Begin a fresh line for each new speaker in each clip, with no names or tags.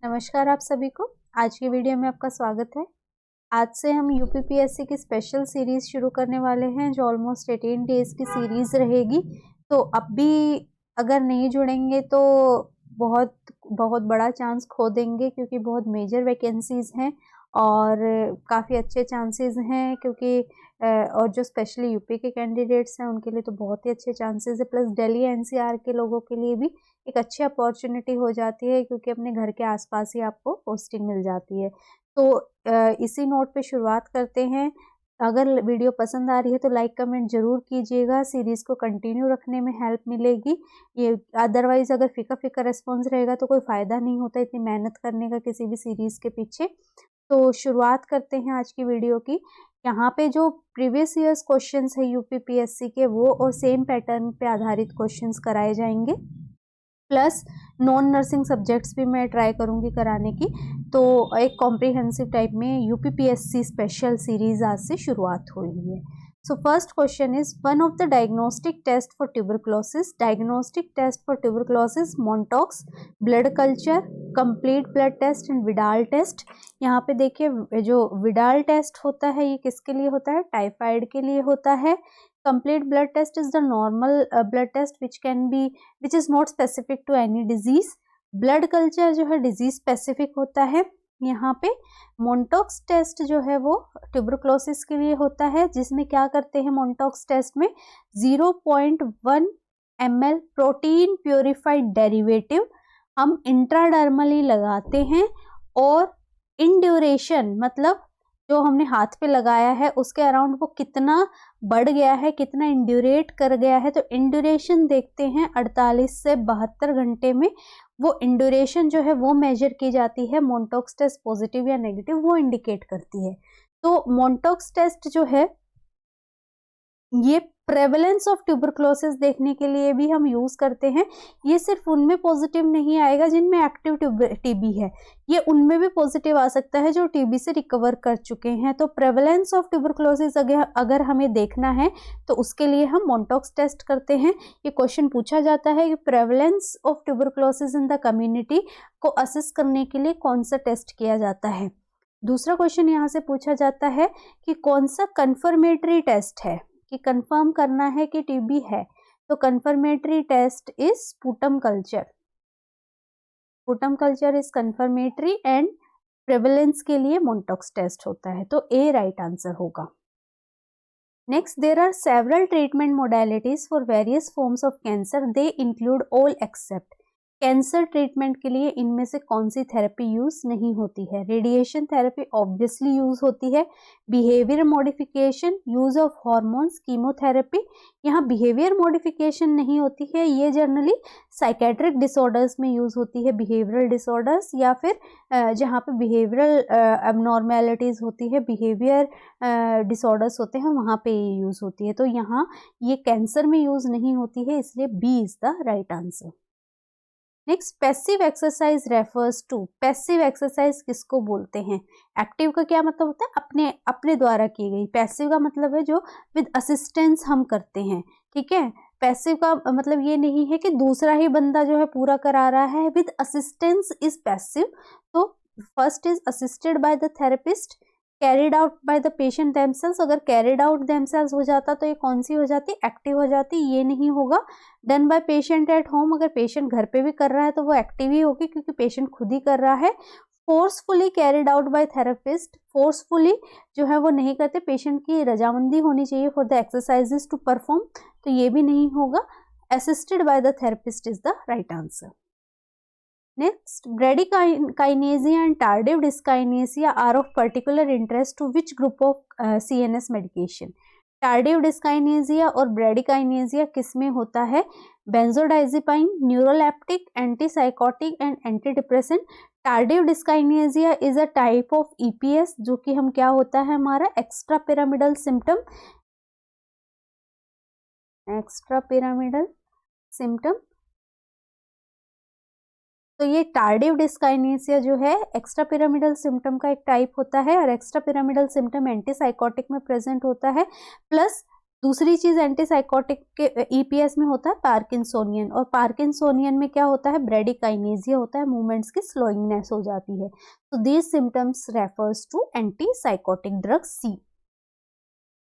नमस्कार आप सभी को। आज की वीडियो में आपका स्वागत है। आज से हम यूपीपीएससी की स्पेशल सीरीज शुरू करने वाले हैं जो ऑलमोस्ट 18 डेज की सीरीज रहेगी। तो अब भी अगर नहीं जुड़ेंगे तो बहुत बहुत बड़ा चांस खो देंगे, क्योंकि बहुत मेजर वैकेंसीज हैं और काफ़ी अच्छे चांसेस हैं, क्योंकि और जो स्पेशली यूपी के कैंडिडेट्स हैं उनके लिए तो बहुत ही अच्छे चांसेस है। प्लस दिल्ली एनसीआर के लोगों के लिए भी एक अच्छी अपॉर्चुनिटी हो जाती है, क्योंकि अपने घर के आसपास ही आपको पोस्टिंग मिल जाती है। तो इसी नोट पे शुरुआत करते हैं। अगर वीडियो पसंद आ रही है तो लाइक कमेंट जरूर कीजिएगा, सीरीज को कंटिन्यू रखने में हेल्प मिलेगी। ये अदरवाइज अगर फीका फीका रिस्पॉन्स रहेगा तो कोई फ़ायदा नहीं होता इतनी मेहनत करने का किसी भी सीरीज़ के पीछे। तो शुरुआत करते हैं आज की वीडियो की। यहाँ पे जो प्रीवियस ईयर्स क्वेश्चंस है यूपीपीएससी के, वो और सेम पैटर्न पे आधारित क्वेश्चंस कराए जाएंगे। प्लस नॉन नर्सिंग सब्जेक्ट्स भी मैं ट्राई करूँगी कराने की। तो एक कॉम्प्रिहेंसिव टाइप में यूपीपीएससी स्पेशल सीरीज आज से शुरुआत हो रही है। So first question is, one of the diagnostic test for tuberculosis, diagnostic test for tuberculosis, Montauk's, blood culture, complete blood test and Vidal test। यहाँ पे देखिए जो Vidal test होता है ये किसके लिए होता है? टाइफाइड के लिए होता है। Complete blood test is the normal blood test which is not specific to any disease। blood culture जो है डिजीज स्पेसिफिक होता है। यहाँ पे मोन्टॉक्स टेस्ट जो है वो ट्यूबरक्लोसिस के लिए होता है, जिसमें क्या करते हैं मोन्टॉक्स टेस्ट में 0.1 ml प्रोटीन प्योरीफाइड डेरिवेटिव हम इंट्राडर्मली लगाते हैं, और इन ड्यूरेशन मतलब जो हमने हाथ पे लगाया है उसके अराउंड वो कितना बढ़ गया है, कितना इंड्यूरेट कर गया है। तो इंड्यूरेशन देखते हैं 48 से 72 घंटे में वो इंड्यूरेशन जो है वो मेजर की जाती है। मोन्टॉक्स टेस्ट पॉजिटिव या नेगेटिव वो इंडिकेट करती है। तो मोन्टॉक्स टेस्ट जो है ये प्रेवलेंस ऑफ ट्यूबरक्लोसिस देखने के लिए भी हम यूज करते हैं। ये सिर्फ उनमें पॉजिटिव नहीं आएगा जिनमें एक्टिव टीबी है, ये उनमें भी पॉजिटिव आ सकता है जो टीबी से रिकवर कर चुके हैं। तो प्रेवलेंस ऑफ ट्यूबरक्लोसिस अगर हमें देखना है तो उसके लिए हम मोन्टॉक्स टेस्ट करते हैं। ये क्वेश्चन पूछा जाता है कि prevalence of tuberculosis in the community को असेस करने के लिए कौन सा टेस्ट किया जाता है। दूसरा क्वेश्चन यहाँ से पूछा जाता है कि कौन सा कंफर्मेटरी टेस्ट है, कि कंफर्म करना है कि टीबी है। तो confirmatory test is sputum culture. Sputum culture is confirmatory and prevalence के लिए मोन्टॉक्स टेस्ट होता है। तो ए राइट आंसर होगा। Next, there are several treatment modalities for various forms of cancer, they include all except. Cancer treatment के लिए इनमें से कौन सी थेरेपी यूज नहीं होती है? रेडिएशन थेरेपी ऑब्वियसली यूज होती है। Behaviour modification, use of hormones, chemotherapy, यहाँ बिहेवियर मॉडिफिकेशन नहीं होती है। ये जनरली साइकेट्रिक डिसऑर्डर्स में यूज होती है, बिहेवियरल डिसऑर्डर्स, या फिर जहाँ पे बिहेवियरल एबनॉर्मेलिटीज होती है, बिहेवियर डिसऑर्डर्स होते हैं, वहाँ पे ये यूज होती है। तो यहाँ ये कैंसर में यूज नहीं होती है, इसलिए B is the right answer. Next, passive exercise refers to. Passive exercise किसको बोलते हैं? एक्टिव का क्या मतलब होता है? अपने द्वारा की गई। पैसिव का मतलब है जो विद असिस्टेंस हम करते हैं, ठीक है। पैसिव का मतलब ये नहीं है कि दूसरा ही बंदा जो है पूरा करा रहा है, विद असिस्टेंस इज पैसिव। तो first is assisted by the therapist, carried out by the patient themselves. अगर कैरिड आउट देमसेल्व्स हो जाता तो ये कौन सी हो जाती? एक्टिव हो जाती। ये नहीं होगा। Done by patient at home, अगर पेशेंट घर पे भी कर रहा है तो वो एक्टिव ही होगी, क्योंकि पेशेंट खुद ही कर रहा है। Forcefully carried out by therapist, forcefully जो है वो नहीं करते, पेशेंट की रजामंदी होनी चाहिए for the exercises to perform, तो ये भी नहीं होगा। Assisted by the therapist is the right answer. Next, bradykinesia and tardive dyskinesia are of particular interest to which group of CNS medication? tardive dyskinesia और bradykinesia किस में होता है? benzodiazepine, neuroleptic, antipsychotic and antidepressant। tardive dyskinesia is a type of EPS जो कि हम क्या होता है हमारा extrapyramidal symptom, तो ये टार्डिव डिस्काइनेसिया जो है एक्स्ट्रा पिरामिडल सिम्टम का एक टाइप होता है, और एक्स्ट्रा पिरामिडल सिम्टम एंटीसाइकोटिक में प्रेजेंट होता है। प्लस दूसरी चीज एंटीसाइकोटिक के ईपीएस में होता है पार्किंसोनियन, और पार्किंसोनियन में क्या होता है, ब्रेडिकाइनेसिया होता है, मूवमेंट्स की स्लोइंगनेस हो जाती है। तो these symptoms refers to antipsychotic drug C.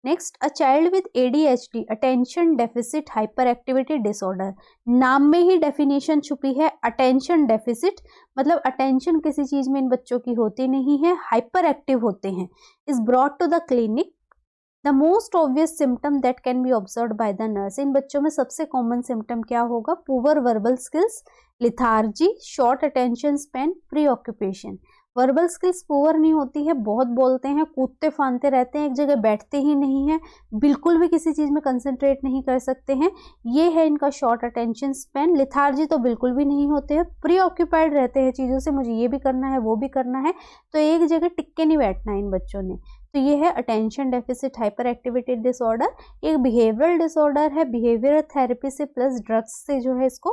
Next, a child with ADHD, attention deficit hyperactivity disorder. नाम में ही डेफिनेशन छुपी है, अटेंशन डेफिसिट मतलब अटेंशन किसी चीज में इन बच्चों की होती नहीं है, हाइपर एक्टिव होते हैं। Is brought to the clinic. The most obvious symptom that can be observe by the nurse. इन बच्चों में सबसे कॉमन सिम्टम क्या होगा, poor verbal skills, lethargy, short attention span, preoccupation. Verbal skills poor नहीं होती है, बहुत बोलते हैं, कूदते फांदते रहते हैं, एक जगह बैठते ही नहीं है, बिल्कुल भी किसी चीज में कंसंट्रेट नहीं कर सकते हैं। ये है इनका शॉर्ट अटेंशन स्पैन। लिथार्जी तो बिल्कुल भी नहीं होते हैं, प्री ऑक्यूपाइड रहते हैं चीजों से, मुझे ये भी करना है वो भी करना है, तो एक जगह टिक के नहीं बैठना है इन बच्चों ने। तो ये है attention deficit hyperactivity disorder. एक बिहेवियरल डिसऑर्डर है, बिहेवियर थेरेपी से प्लस ड्रग्स से जो है इसको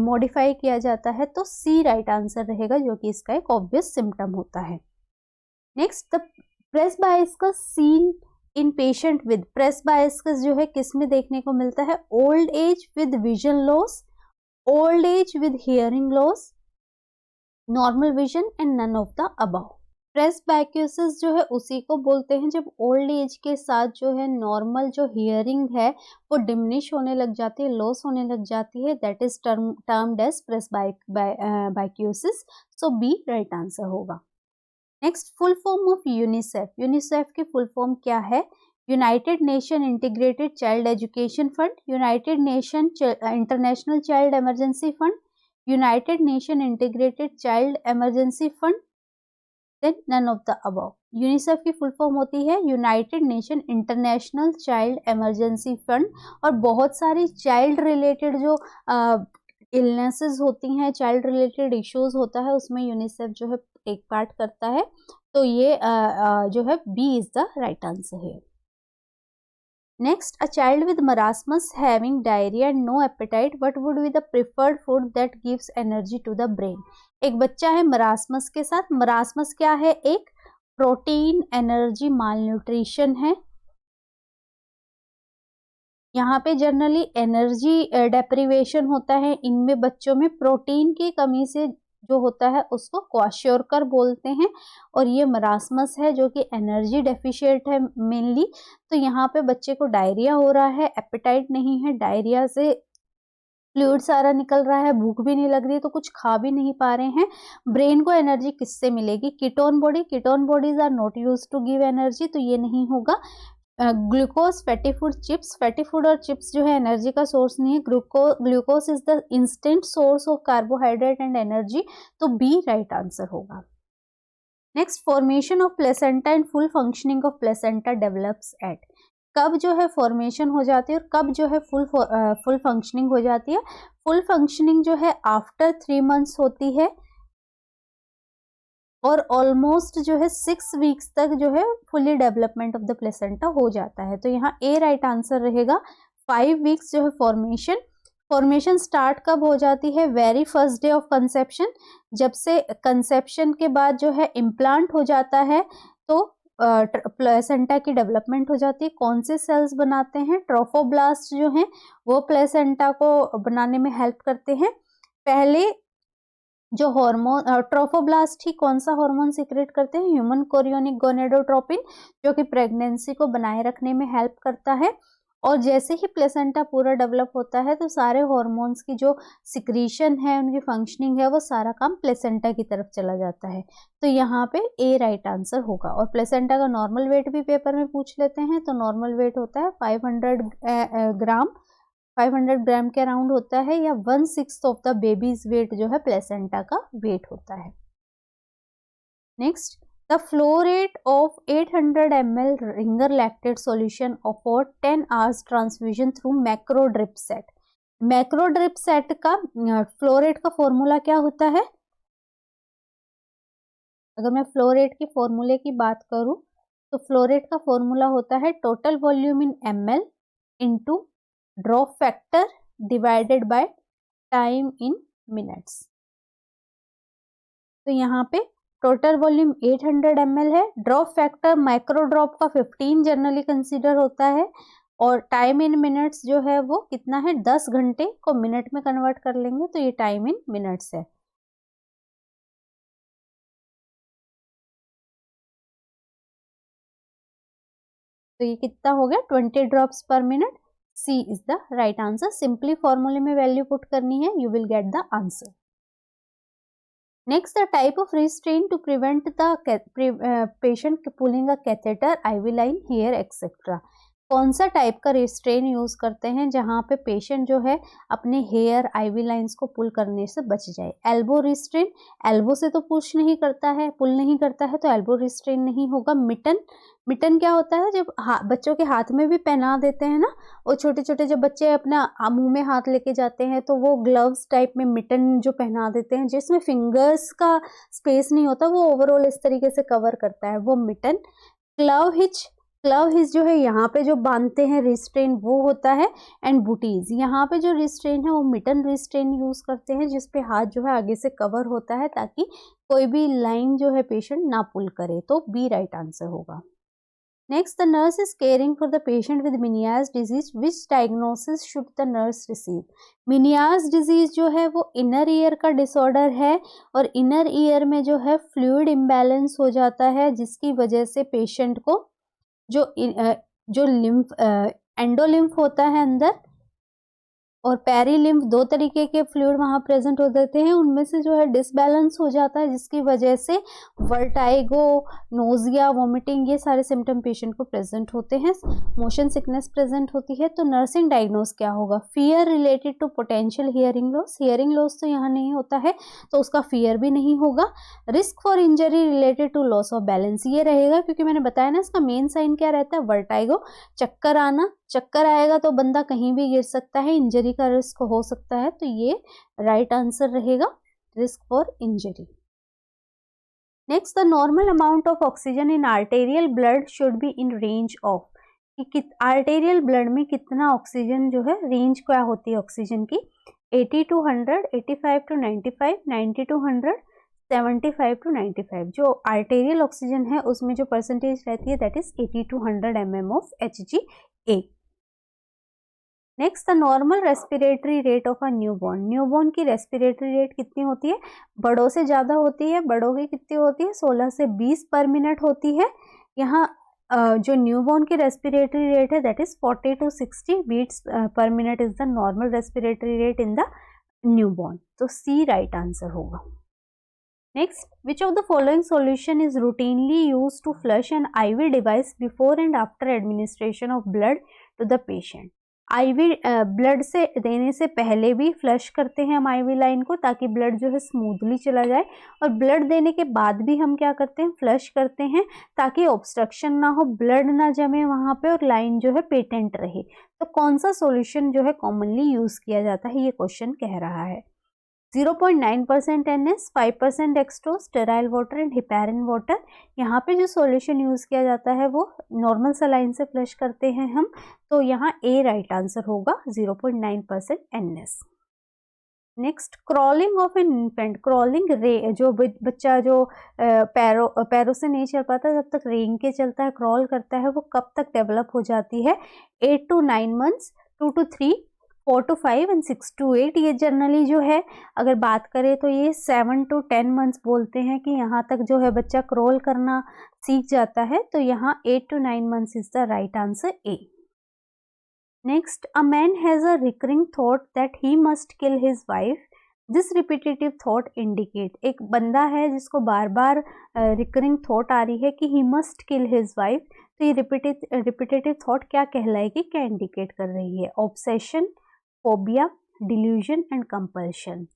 मॉडिफाई किया जाता है। तो सी राइट आंसर रहेगा, जो कि इसका एक ऑब्वियस सिम्टम होता है। Next, the presbycusis seen in patient with. Presbycusis जो है किस में देखने को मिलता है, old age with vision loss, old age with hearing loss, normal vision and none of the above. Presbycusis जो है उसी को बोलते हैं जब ओल्ड एज के साथ जो है नॉर्मल जो हियरिंग है वो डिमिनिश होने लग जाती है, लॉस होने लग जाती है, that is termed as presbycusis. So B right answer होगा। Next, full form of UNICEF. UNICEF की फुल फॉर्म क्या है, United Nation Integrated Child Education Fund, United Nation International Child Emergency Fund, United Nation Integrated Child Emergency Fund, then none of the above. UNICEF की full form होती है United Nation International Child Emergency Fund. और बहुत सारी child related जो illnesses होती हैं, child related issues होता है, उसमें यूनिसेफ जो है एक पार्ट करता है। तो ये जो है B is the right answer है। Next, a child with marasmus having diarrhea and no appetite, what would be the preferred food that gives energy to the brain? एक बच्चा है मरासमस के साथ। मरासमस क्या है, एक प्रोटीन एनर्जी मालन्यूट्रिशन है। यहाँ पे जनरली एनर्जी डेप्रिवेशन होता है इनमें बच्चों में, प्रोटीन की कमी से जो होता है उसको क्वाशियोरकर बोलते हैं। और ये मरासमस है जो कि एनर्जी डेफिशिएंट है मेनली। तो यहाँ पे बच्चे को डायरिया हो रहा है, एपेटाइट नहीं है, डायरिया से फ्लूइड सारा निकल रहा है, भूख भी नहीं लग रही, तो कुछ खा भी नहीं पा रहे हैं। ब्रेन को एनर्जी किससे मिलेगी, ketone body, ketone bodies are not used to give energy, तो ये नहीं होगा। Glucose, fatty food, chips, fatty food और चिप्स जो है एनर्जी का सोर्स नहीं है। Glucose is the instant source of carbohydrate and energy, तो बी राइट आंसर होगा। Next, formation of placenta and full functioning of placenta develops at. कब जो है फॉर्मेशन हो जाती है और कब जो है फुल फंक्शनिंग हो जाती है। फुल फंक्शनिंग जो है आफ्टर 3 मंथ्स होती है और ऑलमोस्ट जो है 6 वीक्स तक जो है fully development of the placenta हो जाता है। तो यहाँ ए राइट आंसर रहेगा। 5 वीक्स जो है फॉर्मेशन स्टार्ट कब हो जाती है, very first day of conception. जब से कंसेप्शन के बाद जो है इम्प्लांट हो जाता है तो प्लेसेंटा की डेवलपमेंट हो जाती है। कौन से सेल्स बनाते हैं, ट्रोफोब्लास्ट जो हैं वो प्लेसेंटा को बनाने में हेल्प करते हैं। पहले जो हार्मोन ट्रोफोब्लास्ट ही कौन सा हार्मोन सीक्रेट करते हैं, ह्यूमन कोरियोनिक गोनेडोट्रोपिन, जो कि प्रेगनेंसी को बनाए रखने में हेल्प करता है। और जैसे ही प्लेसेंटा पूरा डेवलप होता है तो सारे हार्मोन्स की जो सिक्रीशन है, उनकी फंक्शनिंग है, वो सारा काम प्लेसेंटा की तरफ चला जाता है। तो यहाँ पे ए राइट आंसर होगा। और प्लेसेंटा का नॉर्मल वेट भी पेपर में पूछ लेते हैं, तो नॉर्मल वेट होता है 500 ग्राम, 500 ग्राम के अराउंड होता है, या 1/6 ऑफ द बेबीज वेट जो है प्लेसेंटा का वेट होता है। Next, the flow rate of 800 ml Ringer lactate solution for 10 hours transfusion through macro drip set. Macro drip set का फ्लो रेट का फॉर्मूला क्या होता है, अगर मैं फ्लो रेट के फॉर्मूले की बात करूं तो फ्लो रेट का फॉर्मूला होता है total volume in ml into drop factor divided by time in minutes. तो यहाँ पे टोटल वॉल्यूम 800 ml है, ड्रॉप फैक्टर माइक्रो ड्रॉप का 15 जनरली कंसीडर होता है, और टाइम इन मिनट्स जो है वो कितना है, 10 घंटे को मिनट में कन्वर्ट कर लेंगे तो ये टाइम इन मिनट्स है। तो ये कितना हो गया, 20 drops per minute. C is the right answer. Simply फॉर्मूले में वैल्यू पुट करनी है, you will get the answer. Next, the type of restraint to prevent the patient pulling a catheter, IV line, hair, etc. कौन सा type का restrain use करते हैं जहां पे पेशेंट जो है अपने हेयर आईवी लाइंस को पुल करने से बच जाए? एल्बो रिस्ट्रेन, एल्बो से तो पुश नहीं करता है, पुल नहीं करता है, तो एल्बो रिस्ट्रेन नहीं होगा। मिटन, मिटन क्या होता है, जब बच्चों के हाथ में भी पहना देते हैं ना, वो छोटे छोटे जब बच्चे अपना मुंह में हाथ लेके जाते हैं तो वो ग्लव्स टाइप में मिटन जो पहना देते हैं जिसमें फिंगर्स का स्पेस नहीं होता, वो ओवरऑल इस तरीके से कवर करता है, वो mitten. Club hitch, club hitch जो है यहाँ पे जो बांधते हैं रिस्ट्रेन वो होता है। एंड बूटीज, यहाँ पे जो रिस्ट्रेन है वो मिटन रिस्ट्रेन यूज करते हैं जिसपे हाथ जो है आगे से कवर होता है ताकि कोई भी लाइन जो है पेशेंट ना पुल करे। तो बी राइट आंसर होगा। Next, the nurse is caring for the patient with Meniere's disease. Which diagnosis should the nurse receive? Meniere's disease जो है वो इनर ईयर का डिसऑर्डर है और इनर ईयर में जो है फ्लूइड इम्बैलेंस हो जाता है जिसकी वजह से पेशेंट को जो लिम्फ एंडोलिम्फ होता है अंदर और पेरीलिम्फ, दो तरीके के फ्लूइड वहां प्रेजेंट हो जाते हैं, उनमें से जो है डिसबैलेंस हो जाता है जिसकी वजह से वर्टाइगो, नोजिया, वोमिटिंग ये सारे सिम्टम पेशेंट को प्रेजेंट होते हैं। मोशन सिकनेस प्रेजेंट होती है। तो नर्सिंग डायग्नोस क्या होगा? Fear related to potential hearing loss, hearing loss तो यहाँ नहीं होता है तो उसका फियर भी नहीं होगा। Risk for injury related to loss of balance ये रहेगा, क्योंकि मैंने बताया ना इसका मेन साइन क्या रहता है, वर्टाइगो, चक्कर आना, चक्कर आएगा तो बंदा कहीं भी गिर सकता है, इंजरी का रिस्क हो सकता है, तो ये राइट आंसर रहेगा, risk for injury. Next, the normal amount of oxygen in arterial blood should be in range of, कि आर्टेरियल ब्लड में कितना ऑक्सीजन जो है, रेंज क्या होती है ऑक्सीजन की? 80 to 100, 85 to 95, 90 to 100, 75 to 95। जो आर्टेरियल ऑक्सीजन है उसमें जो परसेंटेज रहती है that is 80 to 100 mm of HgA। Next, the normal respiratory rate of a newborn, newborn की रेस्पिरेटरी रेट कितनी होती है? बड़ों से ज़्यादा होती है, बड़ों की कितनी होती है? 16 से 20 पर मिनट होती है। यहाँ जो न्यूबॉर्न की रेस्पिरेटरी रेट है that is 40 to 60 beats per minute is the normal respiratory rate in the newborn. तो सी राइट आंसर होगा। Next, which of the following solution is routinely used to flush an IV device before and after administration of blood to the patient? IV blood से देने से पहले भी flush करते हैं हम IV लाइन को ताकि ब्लड जो है स्मूथली चला जाए, और ब्लड देने के बाद भी हम क्या करते हैं, फ्लश करते हैं ताकि ऑब्स्ट्रक्शन ना हो, ब्लड ना जमे वहाँ पे और लाइन जो है पेटेंट रहे। तो कौन सा सॉल्यूशन जो है कॉमनली यूज किया जाता है, ये क्वेश्चन कह रहा है। 0.9% NS, 5% extero, sterile water and heparin water. यहाँ पे जो सॉल्यूशन यूज किया जाता है वो नॉर्मल सलाइन से फ्लश करते हैं हम, तो यहाँ ए राइट आंसर होगा, 0.9% NS। Next, crawling of an infant, crawling जो बच्चा जो पैरों से नहीं चल पाता जब तक रेंग के चलता है, क्रॉल करता है, वो कब तक डेवलप हो जाती है? 8 to 9 months, 2 to 3, 4 to 5 and 6 to 8। ये जनरली जो है अगर बात करें तो ये 7 to 10 months बोलते हैं कि यहाँ तक जो है बच्चा क्रॉल करना सीख जाता है, तो यहाँ 8 to 9 months is the right answer, A. Next, a man has a recurring thought that he must kill his wife, this repetitive thought indicate, एक बंदा है जिसको बार बार रिकरिंग थॉट आ रही है कि he must kill his wife, तो ये repetitive thought क्या कहलाएगी, क्या इंडिकेट कर रही है? Obsession, phobia, delusion and compulsion.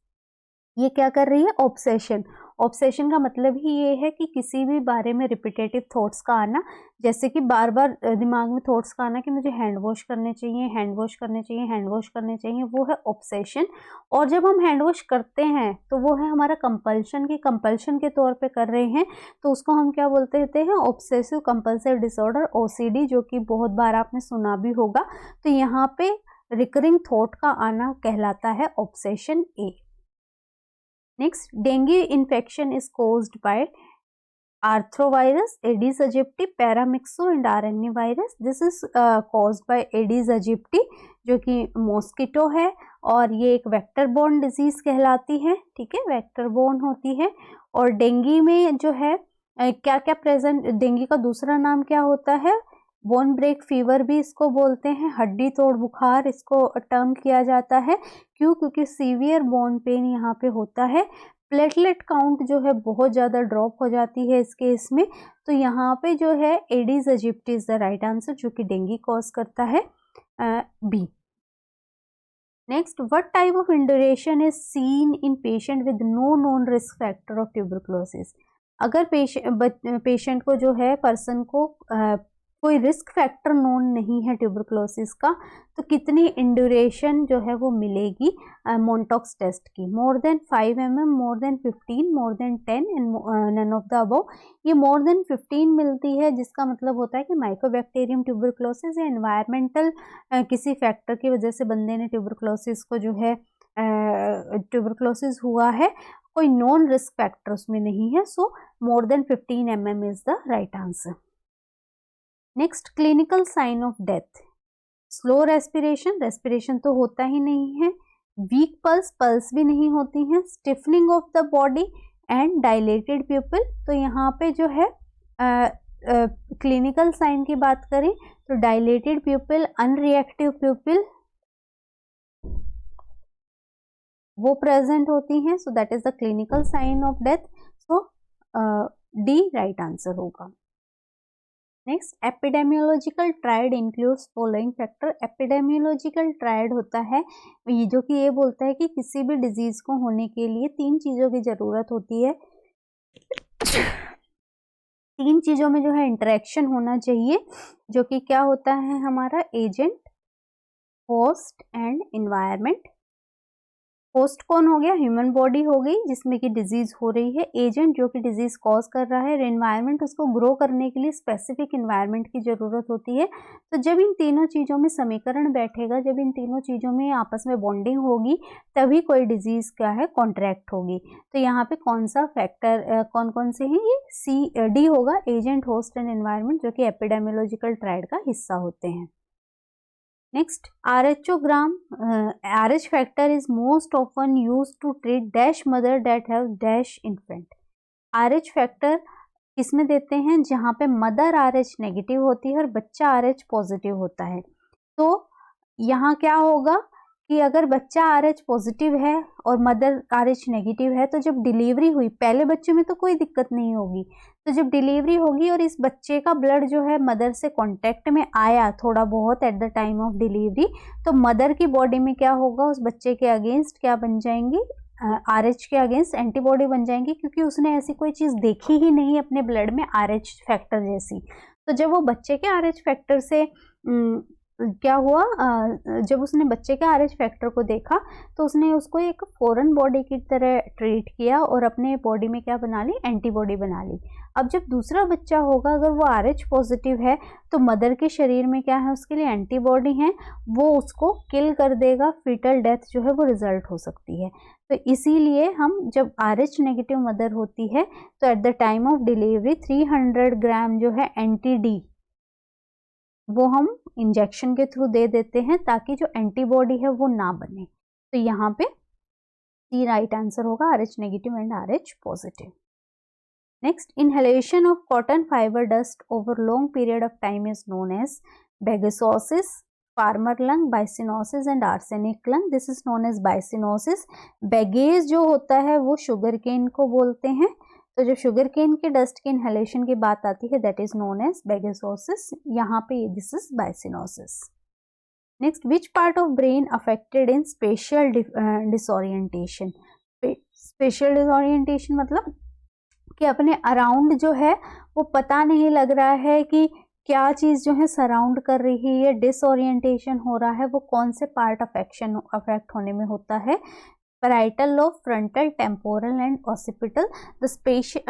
ये क्या कर रही है? ऑब्सेशन। ऑब्सेशन का मतलब ही ये है कि किसी भी बारे में रिपीटेटिव थॉट्स का आना, जैसे कि बार बार दिमाग में थॉट्स का आना कि मुझे हैंड वॉश करने चाहिए, हैंड वॉश करने चाहिए, हैंड वॉश करने चाहिए, वो है ऑब्सेशन। और जब हम हैंड वॉश करते हैं तो वो है हमारा कंपल्शन, की कंपल्शन के तौर पे कर रहे हैं, तो उसको हम क्या बोलते हैं? ऑब्सेसिव कंपल्सिव डिसऑर्डर, OCD, जो कि बहुत बार आपने सुना भी होगा। तो यहाँ पे रिकरिंग थॉट का आना कहलाता है obsession, A. Next, dengue infection is caused by arthrovirus, Aedes aegypti, paramyxo and RNA virus. This is caused by Aedes aegypti जो कि मॉस्किटो है और ये एक वेक्टर बोर्न डिजीज कहलाती है, ठीक है, वेक्टर बोर्न होती है। और डेंगू में जो है क्या क्या प्रेजेंट, डेंगू का दूसरा नाम क्या होता है, बोन ब्रेक फीवर भी इसको बोलते हैं, हड्डी तोड़ बुखार इसको टर्म किया जाता है। क्यों? क्योंकि सीवियर बोन पेन यहाँ पे होता है। प्लेटलेट काउंट जो है बहुत ज़्यादा ड्रॉप हो जाती है इस केस में, तो यहाँ पे जो है Aedes aegypti is the right answer, जो कि डेंगू कॉज करता है, B. Next, what type of induration is seen in patient with no known risk factor of tuberculosis. अगर पेशेंट को जो है, पर्सन को कोई रिस्क फैक्टर नोन नहीं है ट्यूबरक्लोसिस का, तो कितनी इंड्यूरेशन जो है वो मिलेगी मोन्टॉक्स टेस्ट की, more than 5 mm, more than 15, more than 10 and none of the above. ये मोर देन 15 मिलती है, जिसका मतलब होता है कि माइकोबैक्टीरियम ट्यूबरक्लोसिस या एनवायरमेंटल किसी फैक्टर की वजह से बंदे ने ट्यूबरक्लोसिस को जो है ट्यूबरक्लोसिस हुआ है, कोई नॉन रिस्क फैक्टर उसमें नहीं है, so more than 15 mm is the right answer. Next, clinical sign of death, slow respiration, respiration तो होता ही नहीं है, वीक पल्स, पल्स भी नहीं होती है, stiffening of the body and dilated प्यूपिल। तो यहाँ पे जो है क्लिनिकल साइन की बात करें तो डायलेटेड प्यूपिल, अनरिएक्टिव प्यूपिल वो प्रेजेंट होती हैं, so that is the clinical sign of death, so D right answer होगा। Next, epidemiological triad includes following factor. Epidemiological triad होता है ये जो कि ये बोलता है कि किसी भी डिजीज को होने के लिए 3 चीज़ों की ज़रूरत होती है, 3 चीज़ों में जो है इंटरेक्शन होना चाहिए, जो कि क्या होता है हमारा, agent, host and environment. Host कौन हो गया, ह्यूमन बॉडी हो गई जिसमें कि डिजीज हो रही है, एजेंट जो कि डिजीज कॉज कर रहा है, एनवायरनमेंट उसको ग्रो करने के लिए स्पेसिफिक एनवायरनमेंट की जरूरत होती है। तो जब इन तीनों चीज़ों में समीकरण बैठेगा, जब इन तीनों चीज़ों में आपस में बॉन्डिंग होगी, तभी कोई डिजीज क्या है, कॉन्ट्रैक्ट होगी। तो यहाँ पे कौन सा फैक्टर कौन कौन से हैं, ये डी होगा, एजेंट, होस्ट एंड एनवायरनमेंट, जो कि एपिडेमियोलॉजिकल ट्रायड का हिस्सा होते हैं। Next, RHOgram, RH factor is most often used to treat dash mother that have dash infant। RH factor किसमें देते हैं, जहाँ पे मदर RH नेगेटिव होती है और बच्चा RH पॉजिटिव होता है। तो यहाँ क्या होगा कि अगर बच्चा RH पॉजिटिव है और मदर RH नेगेटिव है, तो जब डिलीवरी हुई, पहले बच्चे में तो कोई दिक्कत नहीं होगी, तो जब डिलीवरी होगी और इस बच्चे का ब्लड जो है मदर से कांटेक्ट में आया थोड़ा बहुत at the time of delivery, तो मदर की बॉडी में क्या होगा, उस बच्चे के अगेंस्ट क्या बन जाएंगी, RH के अगेंस्ट एंटीबॉडी बन जाएंगी, क्योंकि उसने ऐसी कोई चीज़ देखी ही नहीं अपने ब्लड में RH फैक्टर जैसी। तो जब वो बच्चे के RH फैक्टर से क्या हुआ, जब उसने बच्चे के RH फैक्टर को देखा, तो उसने उसको एक फॉरेन बॉडी की तरह ट्रीट किया और अपने बॉडी में क्या बना ली, एंटीबॉडी बना ली। अब जब दूसरा बच्चा होगा, अगर वो RH पॉजिटिव है, तो मदर के शरीर में क्या है, उसके लिए एंटीबॉडी है, वो उसको किल कर देगा, फीटल डेथ जो है वो रिजल्ट हो सकती है। तो इसीलिए हम जब RH नेगेटिव मदर होती है, तो at the time of delivery 300 ग्राम जो है एंटी-D वो हम इंजेक्शन के थ्रू दे देते हैं, ताकि जो एंटीबॉडी है वो ना बने। तो यहाँ पे सी राइट आंसर होगा, RH negative and RH positive. Next, inhalation of cotton fibre dust over long period of time is known as bagassosis, farmer lung, byssinosis and arsenic lung. This is known as byssinosis. Bagasse जो होता है वो sugar cane को बोलते हैं, तो जब sugar cane के डस्ट के इनहेलेशन की बात आती है, that is known as bagassosis. यहाँ पे this is byssinosis. Next, which part of brain affected in spatial disorientation. Spatial disorientation मतलब कि अपने अराउंड जो है वो पता नहीं लग रहा है कि क्या चीज़ जो है सराउंड कर रही है, डिसोरिएंटेशन हो रहा है, वो कौन से पार्ट अफेक्ट होने में होता है। parietal lobe, frontal, temporal and occipital. The spatial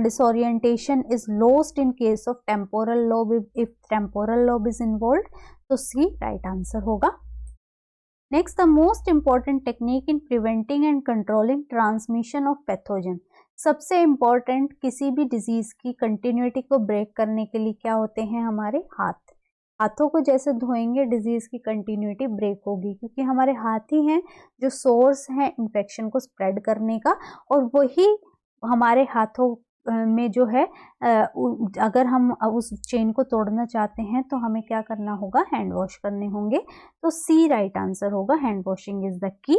disorientation is lost in case of temporal lobe if temporal lobe is involved. तो C right answer होगा। Next, the most important technique in preventing and controlling transmission of pathogen. सबसे important किसी भी disease की continuity को break करने के लिए क्या होते हैं, हमारे हाथ। हाथों को जैसे धोएंगे डिजीज की कंटिन्यूटी ब्रेक होगी, क्योंकि हमारे हाथ ही हैं जो सोर्स हैं इन्फेक्शन को स्प्रेड करने का। और वही हमारे हाथों में जो है अगर हम उस चेन को तोड़ना चाहते हैं तो हमें क्या करना होगा, हैंड वॉश करने होंगे। तो सी राइट आंसर होगा, hand washing is the key.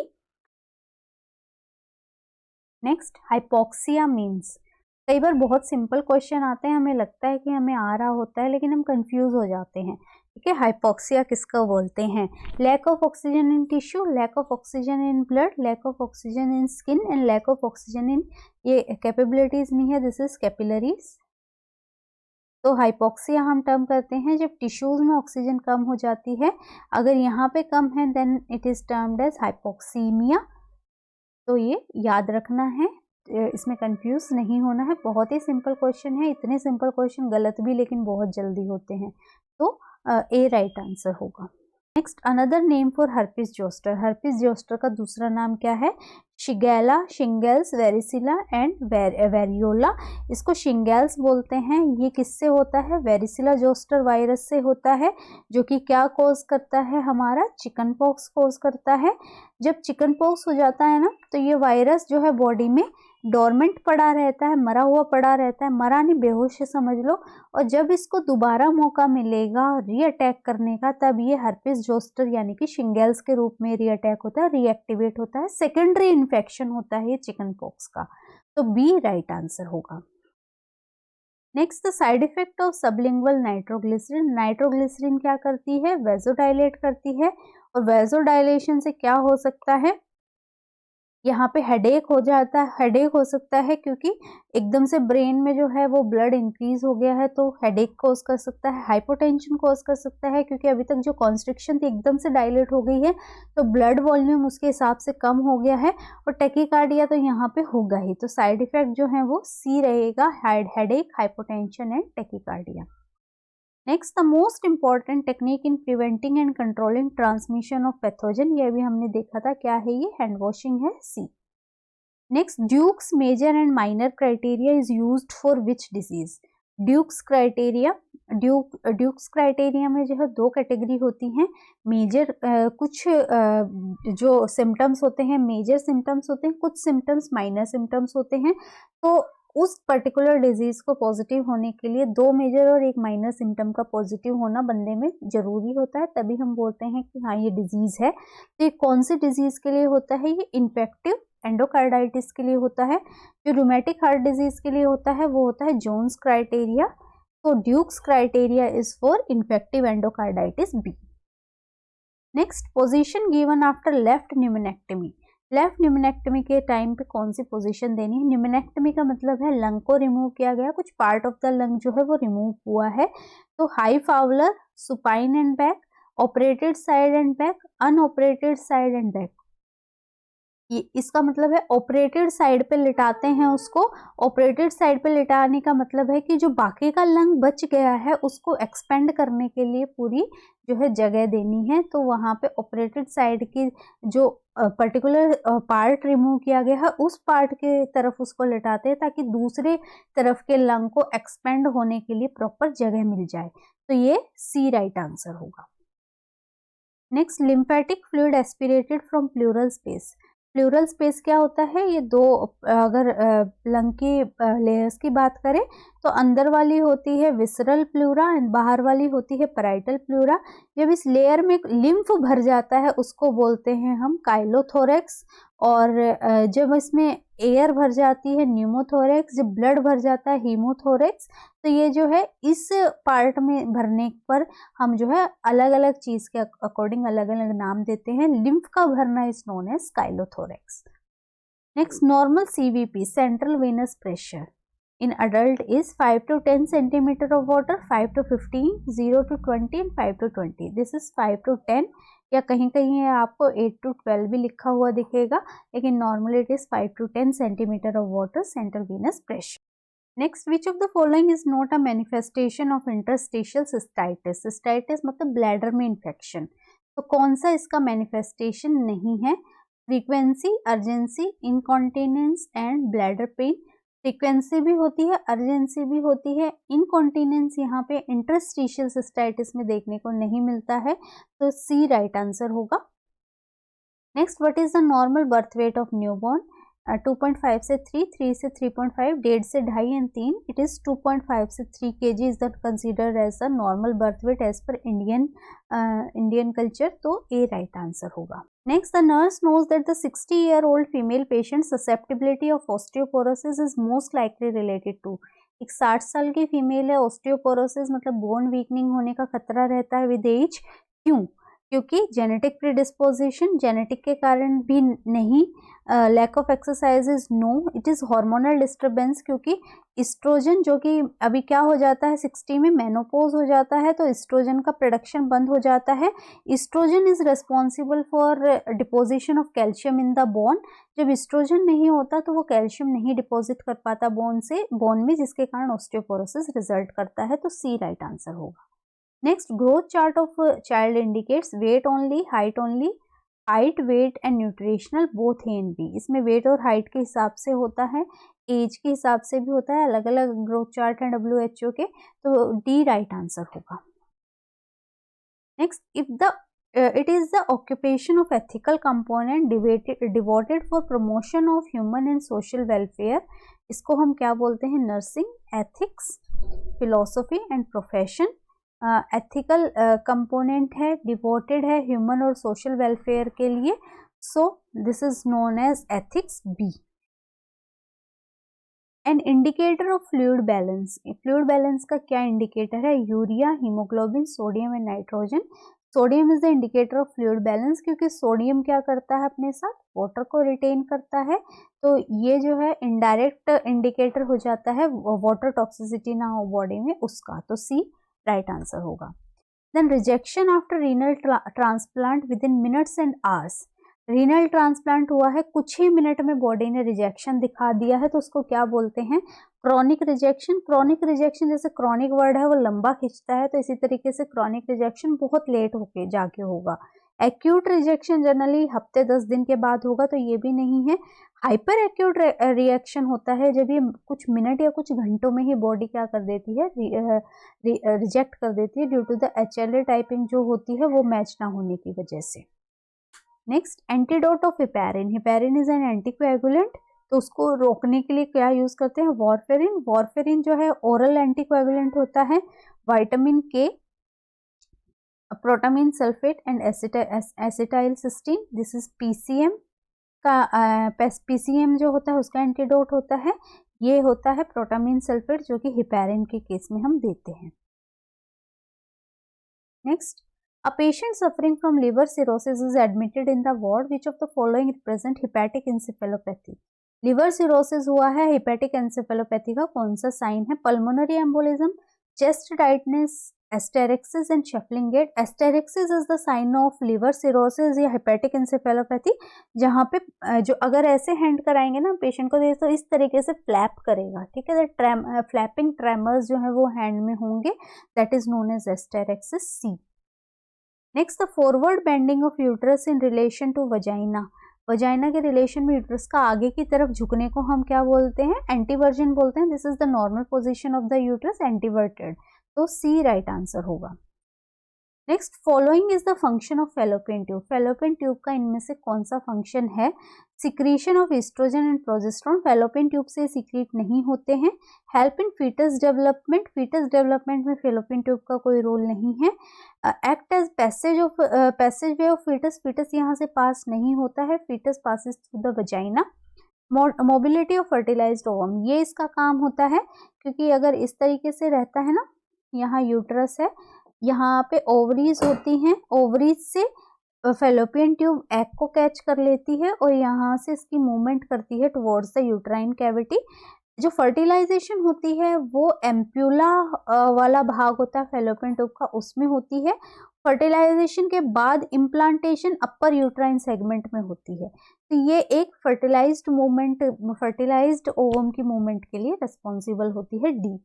Next, hypoxia means. कई बार बहुत सिंपल क्वेश्चन आते हैं, हमें लगता है कि हमें आ रहा होता है लेकिन हम कंफ्यूज हो जाते हैं। ठीक है, हाइपोक्सिया किसको बोलते हैं? Lack of oxygen in tissue, lack of oxygen in blood, lack of oxygen in skin and lack of oxygen in, ये कैपेबिलिटीज नहीं है, दिस इज कैपिलरीज। तो हाइपोक्सिया हम टर्म करते हैं जब टिश्यूज में ऑक्सीजन कम हो जाती है। अगर यहाँ पे कम है then it is termed as hypoxemia. तो ये याद रखना है, इसमें कंफ्यूज नहीं होना है। बहुत ही सिंपल क्वेश्चन है, इतने सिंपल क्वेश्चन गलत भी लेकिन बहुत जल्दी होते हैं। तो ए राइट आंसर होगा। Next, another name for herpes zoster. Herpes zoster का दूसरा नाम क्या है? Shigella, shingles, वेरिसिला and variola. इसको शिंगल्स बोलते हैं। ये किससे होता है? वेरिसिला जोस्टर वायरस से होता है, जो कि क्या कॉज करता है? हमारा चिकन पॉक्स कॉज करता है। जब चिकन पॉक्स हो जाता है ना, तो ये वायरस जो है बॉडी में डोरमेंट पड़ा रहता है, मरा हुआ पड़ा रहता है, मरा नहीं, बेहोश है समझ लो। और जब इसको दोबारा मौका मिलेगा रीअटैक करने का, तब ये हर्पिस जोस्टर यानी कि शिंगल्स के रूप में रीअटैक होता है, रीएक्टिवेट होता है, सेकेंडरी इन्फेक्शन होता है ये चिकन पॉक्स का। तो बी राइट आंसर होगा। Next, the side effect of sublingual nitroglycerin. Nitroglycerin क्या करती है? वेजोडाइलेट करती है। और वेजोडाइलेशन से क्या हो सकता है? यहाँ पे हेडेक हो जाता है, हेडेक हो सकता है क्योंकि एकदम से ब्रेन में जो है वो ब्लड इंक्रीज हो गया है, तो हेडेक कॉज कर सकता है। हाइपोटेंशन कॉज कर सकता है क्योंकि अभी तक जो कॉन्स्ट्रिक्शन थी एकदम से डायलेट हो गई है, तो ब्लड वॉल्यूम उसके हिसाब से कम हो गया है। और टेकीकार्डिया तो यहाँ पे होगा ही। तो साइड इफेक्ट जो है वो सी रहेगा, headache, hypotension and tachycardia. Next, the most important technique in preventing and controlling transmission of pathogen. ये भी हमने देखा था, क्या है ये? हैंड वॉशिंग है, C. Next, Duke's major and minor criteria is used for which disease? Duke's criteria, Duke's criteria में जो है दो कैटेगरी होती हैं। मेजर कुछ जो सिम्टम्स होते हैं मेजर सिम्टम्स होते हैं, कुछ सिम्टम्स माइनर सिम्टम्स होते हैं। तो उस पर्टिकुलर डिजीज को पॉजिटिव होने के लिए दो मेजर और एक माइनर सिम्टम का पॉजिटिव होना बंदे में जरूरी होता है, तभी हम बोलते हैं कि हाँ ये डिजीज है। तो ये कौन सी डिजीज के लिए होता है? ये इन्फेक्टिव एंडोकार्डाइटिस के लिए होता है। जो रूमेटिक हार्ट डिजीज के लिए होता है वो होता है जोन्स क्राइटेरिया। तो Duke's criteria is for infective endocarditis, B. Next, position given after left pneumonectomy. Left pneumonectomy के टाइम पे कौन सी पोजीशन देनी है? न्यूमेनेक्टमी का मतलब है लंग को रिमूव किया गया, कुछ पार्ट ऑफ द लंग जो है वो रिमूव हुआ है। तो high Fowler, supine and back, operated side and back, unoperated side and back. ये इसका मतलब है ऑपरेटेड साइड पे लिटाते हैं उसको। ऑपरेटेड साइड पे लिटाने का मतलब है कि जो बाकी का लंग बच गया है उसको एक्सपेंड करने के लिए पूरी जो है जगह देनी है। तो वहां पे ऑपरेटेड साइड की जो पर्टिकुलर पार्ट रिमूव किया गया है उस पार्ट के तरफ उसको लिटाते हैं, ताकि दूसरे तरफ के लंग को एक्सपेंड होने के लिए प्रॉपर जगह मिल जाए। तो ये सी राइट आंसर होगा। Next, lymphatic fluid aspirated from plural space. Plural space क्या होता है? ये दो, अगर लंग की लेयर्स की बात करें तो अंदर वाली होती है विसरल प्लूरा एंड बाहर वाली होती है पैराइटल प्लूरा। जब इस लेयर में लिम्फ भर जाता है उसको बोलते हैं हम काइलोथोरेक्स। और जब इसमें एयर भर जाती है न्यूमोथोरेक्स, जब ब्लड भर जाता है हीमोथोरेक्स। तो ये जो है इस पार्ट में भरने पर हम जो है अलग अलग चीज के अकॉर्डिंग अलग अलग नाम देते हैं। लिम्फ का भरना is known as chylothorax. Next, normal CVP central venous pressure in adult is 5 to 10 centimeter of water, 5 to 15, 0 to 20 and 5 to 20. This is 5 to 10 या कहीं कहीं आपको 8 to 12 भी लिखा हुआ दिखेगा, लेकिन normally it is 5 to 10 centimeter of water central venous pressure. Next, which of the following is not a manifestation of interstitial cystitis? Cystitis मतलब ब्लैडर में इन्फेक्शन। तो कौन सा इसका मैनिफेस्टेशन नहीं है? Frequency, urgency, incontinence and bladder pain. Frequency भी होती है, अर्जेंसी भी होती है। इनकॉन्टिनेंस यहाँ पे इंटरस्टिशियल सिस्टाइटिस में देखने को नहीं मिलता है, तो सी राइट आंसर होगा। Next, what is the normal birth weight of newborn? 2.5 से 3, 3 से 3.5, 1.5 से 2.5 एंड 3, इट इज 2.5 से 3 kg is that considered as the normal birth weight as per Indian culture, तो ए राइट आंसर होगा। Next, the nurse knows that the 60-year-old female patient susceptibility of osteoporosis is most likely related to. एक 60 साल की female है, osteoporosis मतलब bone weakening होने का खतरा रहता है विद एज। क्यों? क्योंकि जेनेटिक प्रीडिस्पोजिशन, जेनेटिक के कारण भी नहीं, lack of exercise is no, it is hormonal disturbance, क्योंकि इस्ट्रोजन जो कि अभी क्या हो जाता है 60 में मेनोपॉज हो जाता है, तो इस्ट्रोजन का प्रोडक्शन बंद हो जाता है। Estrogen is responsible for deposition of calcium in the bone. जब इस्ट्रोजन नहीं होता तो वो कैल्शियम नहीं डिपॉजिट कर पाता बोन में, जिसके कारण ऑस्टियोपोरोसिस रिजल्ट करता है, तो सी राइट आंसर होगा। Next, growth chart of child indicates weight only, height only, height, weight and nutritional both A and B. इसमें वेट और हाइट के हिसाब से होता है, एज के हिसाब से भी होता है, अलग अलग ग्रोथ चार्ट है WHO के, तो डी राइट आंसर होगा। Next, it is the occupation of ethical component devoted for promotion of human and social welfare, इसको हम क्या बोलते हैं? Nursing, ethics, philosophy and profession. Ethical component है, डिवोटेड है ह्यूमन और सोशल वेलफेयर के लिए, so this is known as ethics, B. An indicator of fluid balance, fluid balance का क्या इंडिकेटर है? Urea, haemoglobin, sodium and nitrogen. Sodium is the indicator of fluid balance, क्योंकि sodium क्या करता है अपने साथ? वाटर को रिटेन करता है, तो ये जो है इनडायरेक्ट इंडिकेटर हो जाता है वाटर टॉक्सिसिटी ना हो बॉडी में उसका, तो सी राइट आंसर होगा। Then rejection after renal transplant within minutes and hours. Renal transplant हुआ है, कुछ ही मिनट में बॉडी ने रिजेक्शन दिखा दिया है, तो उसको क्या बोलते हैं? Chronic rejection. क्रॉनिक रिजेक्शन, जैसे क्रॉनिक वर्ड है वो लंबा खींचता है, तो इसी तरीके से क्रॉनिक रिजेक्शन बहुत लेट होके जाके होगा। एक्यूट रिजेक्शन जनरली हफ्ते 10 दिन के बाद होगा, तो ये भी नहीं है। हाइपर एक्यूट रिएक्शन होता है जब ये कुछ मिनट या कुछ घंटों में ही बॉडी क्या कर देती है? रिजेक्ट कर देती है due to the HLA typing जो होती है वो मैच ना होने की वजह से। Next, antidote of heparin. Heparin is an anticoagulant, तो उसको रोकने के लिए क्या यूज करते हैं? वॉरफेरिन। वॉरफेरिन जो है ओरल एंटीकोएगुलेंट होता है। Vitamin K, protamine sulphate and acetylcysteine सिस्टीन, दिस इज PCM का, PCM जो होता है उसका एंटीडोट होता है। ये होता है प्रोटामिन सल्फेट, जो कि हिपैरिन के केस में हम देते हैं। Next, a patient suffering from liver cirrhosis is admitted in the ward, which of the following represent hepatic encephalopathy? Liver cirrhosis हुआ है, हेपेटिक एंसेफेलोपैथी का कौन सा साइन है? Pulmonary embolism, chest tightness, asterixis and shuffling gait. Asterixis is the sign of liver cirrhosis या hepatic encephalopathy, जहां पे जो अगर ऐसे हैंड कराएंगे ना पेशेंट को तो इस तरीके से फ्लैप करेगा, ठीक है, फ्लैपिंग ट्रेमर्स जो है वो हैंड में होंगे, that is known as asterixis, C. Next, the forward bending of uterus in relation to vagina. Vagina के रिलेशन में यूट्रस का आगे की तरफ झुकने को हम क्या बोलते हैं? एंटीवर्जन बोलते हैं। This is the normal position of the uterus, anteverted, तो सी राइट आंसर होगा। Next, following is the function of fallopian tube. Fallopian tube का इनमें से कौन सा फंक्शन है? Secretion of oestrogen and progesterone, fallopian tube से सीक्रेट नहीं होते हैं। Help in foetus development, foetus development में फैलोपियन ट्यूब का कोई रोल नहीं है। Act as passageway of foetus, foetus यहाँ से पास नहीं होता है, fetus passes through the vagina. Mobility of fertilised ovum, ये इसका काम होता है, क्योंकि अगर इस तरीके से रहता है ना, यहाँ यूट्रस है, यहाँ पे ओवरीज होती हैं, ओवरीज से फैलोपियन ट्यूब एग को कैच कर लेती है और यहाँ से इसकी मूवमेंट करती है टुवर्ड्स द यूट्राइन कैविटी। जो फर्टिलाइजेशन होती है वो एम्प्यूला वाला भाग होता है फैलोपियन ट्यूब का, उसमें होती है। फर्टिलाइजेशन के बाद इम्प्लांटेशन अपर यूट्राइन सेगमेंट में होती है। तो ये एक फर्टिलाइज्ड मूवमेंट, फर्टिलाइज्ड ओवम की मूवमेंट के लिए रिस्पॉन्सिबल होती है, D.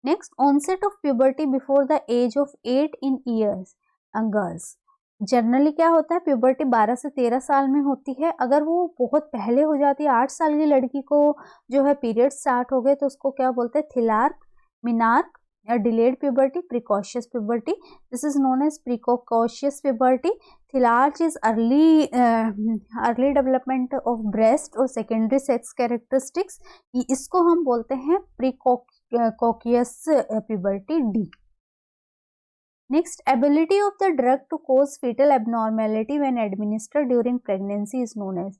Next, onset of puberty before the age of 8 in years girls. Generally क्या होता है, प्यूबर्टी 12 से 13 साल में होती है। अगर वो बहुत पहले हो जाती है, 8 साल की लड़की को जो है पीरियड स्टार्ट हो गए, तो उसको क्या बोलते हैं, थिलार्क, मिनार्क या delayed puberty, precocious puberty. This is known as precocious puberty. Thelarche is early development of breast और सेकेंडरी सेक्स कैरेक्टरिस्टिक्स, इसको हम बोलते हैं precocious puberty, D. Next, ability of the drug to cause fetal abnormality when administered during pregnancy is known as,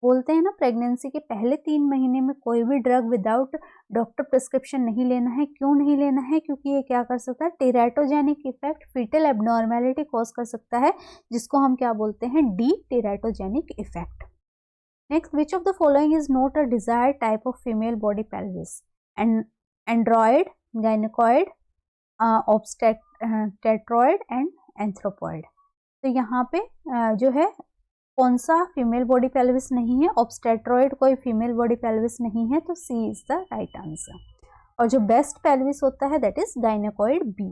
बोलते हैं ना, pregnancy के पहले 3 महीने में कोई भी ड्रग विदाउट डॉक्टर प्रिस्क्रिप्शन नहीं लेना है। क्यों नहीं लेना है? क्योंकि ये क्या कर सकता है, teratogenic effect, foetal abnormality cause कर सकता है, जिसको हम क्या बोलते हैं, D, teratogenic effect. Next, which of the following is not a desired type of female body pelvis? Android, gynaecoid, tetroid and anthropoid. तो यहाँ पे जो है कौन सा फीमेल बॉडी पेल्विस नहीं है? ऑब्स्टेट्रॉयड कोई फीमेल बॉडी पेल्विस नहीं है, तो C is the right answer. और जो बेस्ट पेल्विस होता है that is gynaecoid, B.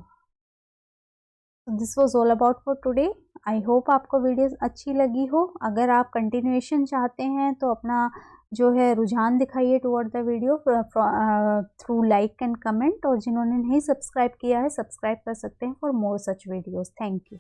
This was all about for today. I hope आपको वीडियो अच्छी लगी हो। अगर आप कंटिन्यूएशन चाहते हैं तो अपना जो है रुझान दिखाइए toward the video through like and comment, और जिन्होंने नहीं सब्सक्राइब किया है सब्सक्राइब कर सकते हैं for more such videos. Thank you.